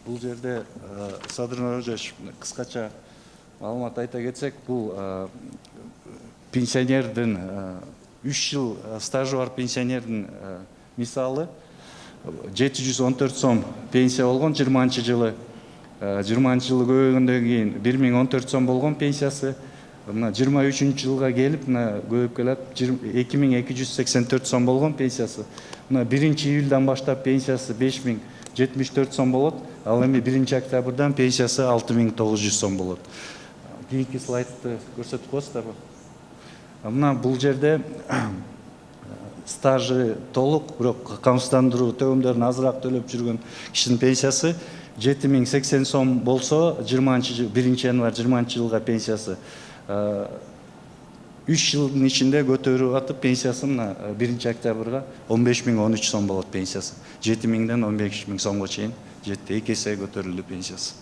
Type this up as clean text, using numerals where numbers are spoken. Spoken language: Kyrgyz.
Бул жерде Садыр Нурожевич кыскача маалымат айта кетсек, бул пенсионердин 3 жыл стажы бар пенсионердин мисалы 714 сом пенсия болгон 20-жылы. 20-жылы көбөйгөндөн кийин 1014 сом болгон пенсиясы. Мына 23-жылга келип мына көбөйүп келет 2284 сом болгон пенсиясы. Мына 1-июлдан баштап пенсиясы 5074 сом болот. Ал эми 1-октябрдан пенсиясы 6900 сом болот. Кийинки слайдты көрсөтүп коесуздарбы? Мына бул жерде стажы толук, бирок камсыздандыруу төлөмдөрүн азыраак төлөп жүргөн кишинин пенсиясы 7080 сом болсо, 1 январь 20-жылга пенсиясы 3 жылдын ичинде көтөрүп атып пенсиясы мына 1-октябрга 15013 сом болот пенсиясы. 7000ден 15000 сомго чейин жетти, 2 эсе көтөрүлдү пенсиясы.